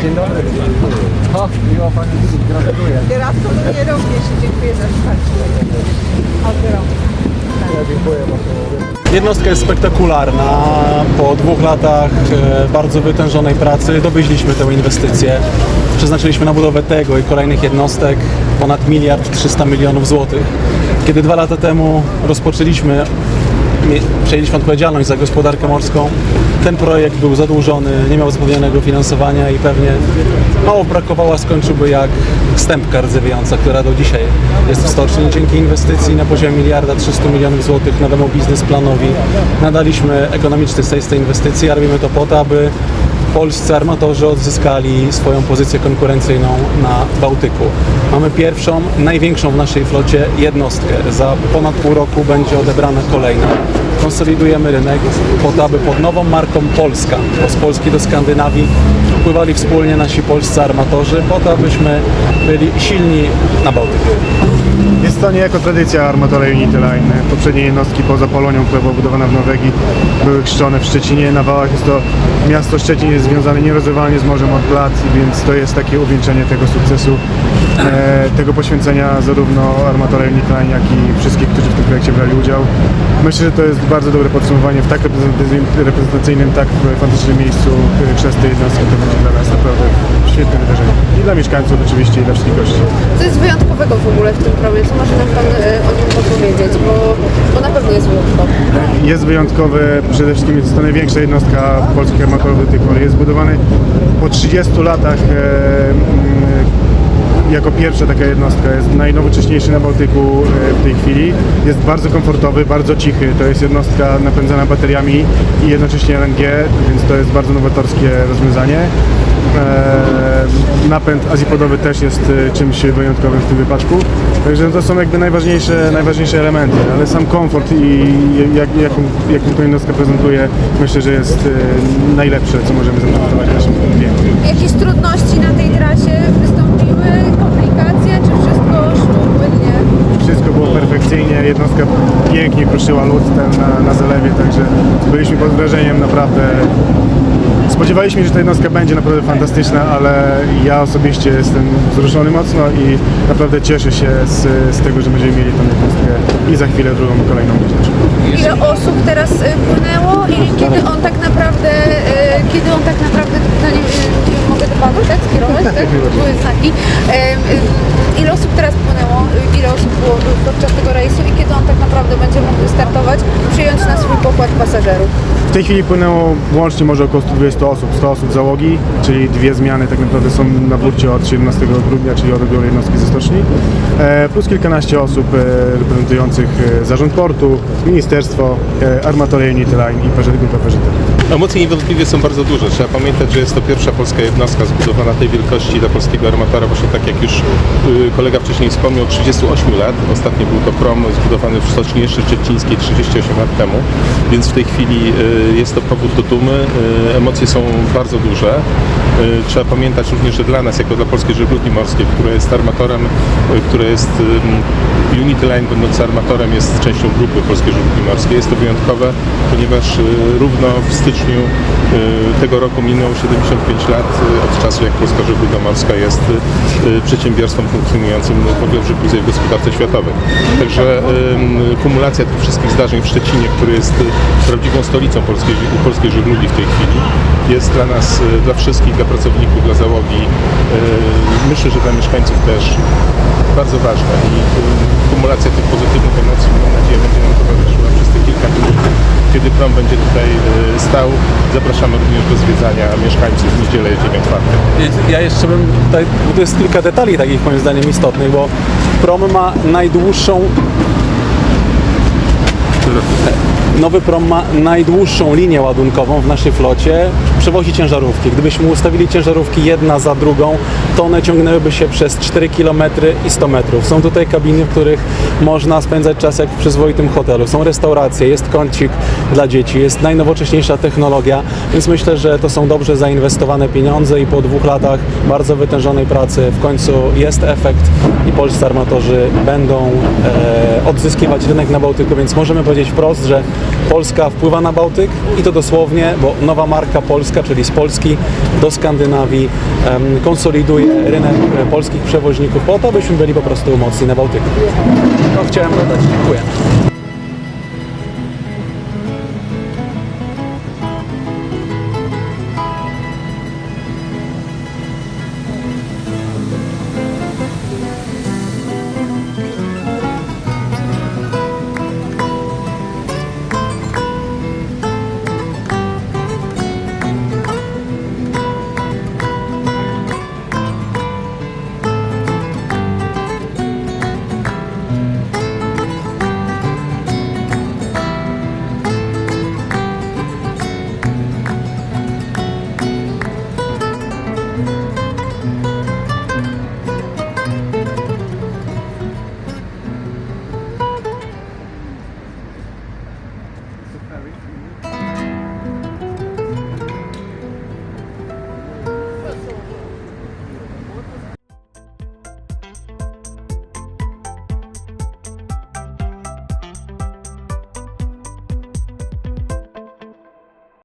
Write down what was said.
Dzień dobry. O, miło Pani widzieć, gratuluję. Gratuluję również i dziękuję za wsparcie. Ja dziękuję bardzo. Jednostka jest spektakularna. Po 2 latach bardzo wytężonej pracy dowieźliśmy tę inwestycję. Przeznaczyliśmy na budowę tego i kolejnych jednostek ponad 1 300 000 000 złotych. Kiedy 2 lata temu rozpoczęliśmy przejęliśmy odpowiedzialność za gospodarkę morską, ten projekt był zadłużony, nie miał zapewnionego finansowania i pewnie mało brakowało, a skończyłby jak stępka rdzewiejąca, która do dzisiaj jest w stoczni. Dzięki inwestycji na poziomie 1 300 000 000 złotych nowemu biznesplanowi nadaliśmy ekonomiczny sens tej inwestycji, a robimy to po to, aby polscy armatorzy odzyskali swoją pozycję konkurencyjną na Bałtyku. Mamy pierwszą, największą w naszej flocie jednostkę. Za ponad pół roku będzie odebrana kolejna. Konsolidujemy rynek po to, aby pod nową marką Polska, bo z Polski do Skandynawii wpływali wspólnie nasi polscy armatorzy po to, abyśmy byli silni na Bałtyku. Jest to niejako tradycja armatora Unity Line. Poprzednie jednostki poza Polonią, która była budowana w Norwegii, były chrzczone w Szczecinie. Na wałach jest to miasto Szczecin jest związane nierozerwalnie z morzem od lat, więc to jest takie uwieńczenie tego sukcesu, tego poświęcenia zarówno armatora Unity Line, jak i wszystkich, którzy w tym projekcie brali udział. Myślę, że to jest bardzo dobre podsumowanie w tak reprezentacyjnym, tak fantastycznym miejscu. Chrzest tej jednostki to będzie dla nas naprawdę świetne wydarzenie. I dla mieszkańców oczywiście, i dla wszystkich gości. Co jest wyjątkowego w ogóle w tym promie? Co może nam Pan o nim opowiedzieć? Bo na pewno jest wyjątkowy. Jest wyjątkowy, przede wszystkim jest to największa jednostka polskich armatorów do tej pory. Jest zbudowany po 30 latach jako pierwsza taka jednostka. Jest najnowocześniejszy na Bałtyku w tej chwili. Jest bardzo komfortowy, bardzo cichy. To jest jednostka napędzana bateriami i jednocześnie LNG, więc to jest bardzo nowatorskie rozwiązanie. Napęd azjapodowy też jest czymś wyjątkowym w tym wypadku. Także to są jakby najważniejsze elementy, ale sam komfort i jaką ta jednostka prezentuje, myślę, że jest najlepsze, co możemy zaprezentować naszym klientom. Jakieś trudności na tej trasie wystąpiły? Komplikacje? Czy wszystko szło płynnie? Wszystko było perfekcyjnie, jednostka pięknie kruszyła lód na zalewie, także byliśmy pod wrażeniem naprawdę. Spodziewaliśmy się, że ta jednostka będzie naprawdę fantastyczna, ale ja osobiście jestem wzruszony mocno i naprawdę cieszę się z tego, że będziemy mieli tę jednostkę i za chwilę drugą, kolejną będzie. Ile osób teraz płynęło i kiedy on tak naprawdę pytanie, mogę do Panu tak skierować, tak? Były znaki. Ile osób teraz płynęło, ile osób było podczas tego rejsu i kiedy on tak naprawdę będzie mógł wystartować, przyjąć na swój pokład pasażerów? W tej chwili płynęło łącznie może około 120 osób, 100 osób załogi, czyli dwie zmiany tak naprawdę są na burcie od 17 grudnia, czyli od odbioru jednostki ze stoczni, plus kilkanaście osób reprezentujących zarząd portu, ministerstwo, armatorię Unity Line i grupę Parzytę. Emocje niewątpliwie są bardzo duże. Trzeba pamiętać, że jest to pierwsza polska jednostka zbudowana tej wielkości dla polskiego armatora, właśnie tak jak już kolega wcześniej wspomniał, 38 lat. Ostatnio był to prom zbudowany w stoczni jeszcze szczecińskiej 38 lat temu, więc w tej chwili jest to powód do dumy. Emocje są bardzo duże. Trzeba pamiętać również, że dla nas, jako dla Polskiej Żeglugi Morskiej, która jest armatorem, która jest Unity Line, będąc armatorem, jest częścią grupy Polskiej Żeglugi Morskiej. Jest to wyjątkowe, ponieważ równo w styczniu tego roku minęło 75 lat od czasu, jak Polska Żegluga Morska jest przedsiębiorstwem funkcjonującym w żegludze i w gospodarce światowej. Także kumulacja tych wszystkich zdarzeń w Szczecinie, który jest prawdziwą stolicą polskiej żeglugi w tej chwili, jest dla nas, dla wszystkich, dla pracowników, dla załogi, myślę, że dla mieszkańców też bardzo ważna i kumulacja tych pozytywnych emocji, mam nadzieję, będzie nam towarzyszyła przez te kilka dni, kiedy prom będzie tutaj stał. Zapraszamy również do zwiedzania mieszkańców w niedzielę, dzień otwarty. Ja jeszcze bym tutaj, bo tu jest kilka detali takich moim zdaniem istotnych, bo prom ma najdłuższą Nowy prom ma najdłuższą linię ładunkową w naszej flocie, przewozi ciężarówki. Gdybyśmy ustawili ciężarówki jedna za drugą, to one ciągnęłyby się przez 4 km i 100 metrów. Są tutaj kabiny, w których można spędzać czas jak w przyzwoitym hotelu. Są restauracje, jest kącik dla dzieci, jest najnowocześniejsza technologia, więc myślę, że to są dobrze zainwestowane pieniądze i po 2 latach bardzo wytężonej pracy w końcu jest efekt i polscy armatorzy będą odzyskiwać rynek na Bałtyku, więc możemy powiedzieć wprost, że Polska wpływa na Bałtyk i to dosłownie, bo nowa marka polska, czyli z Polski do Skandynawii, konsoliduje rynek polskich przewoźników po to, byśmy byli po prostu mocni na Bałtyku. To chciałem dodać. Dziękuję.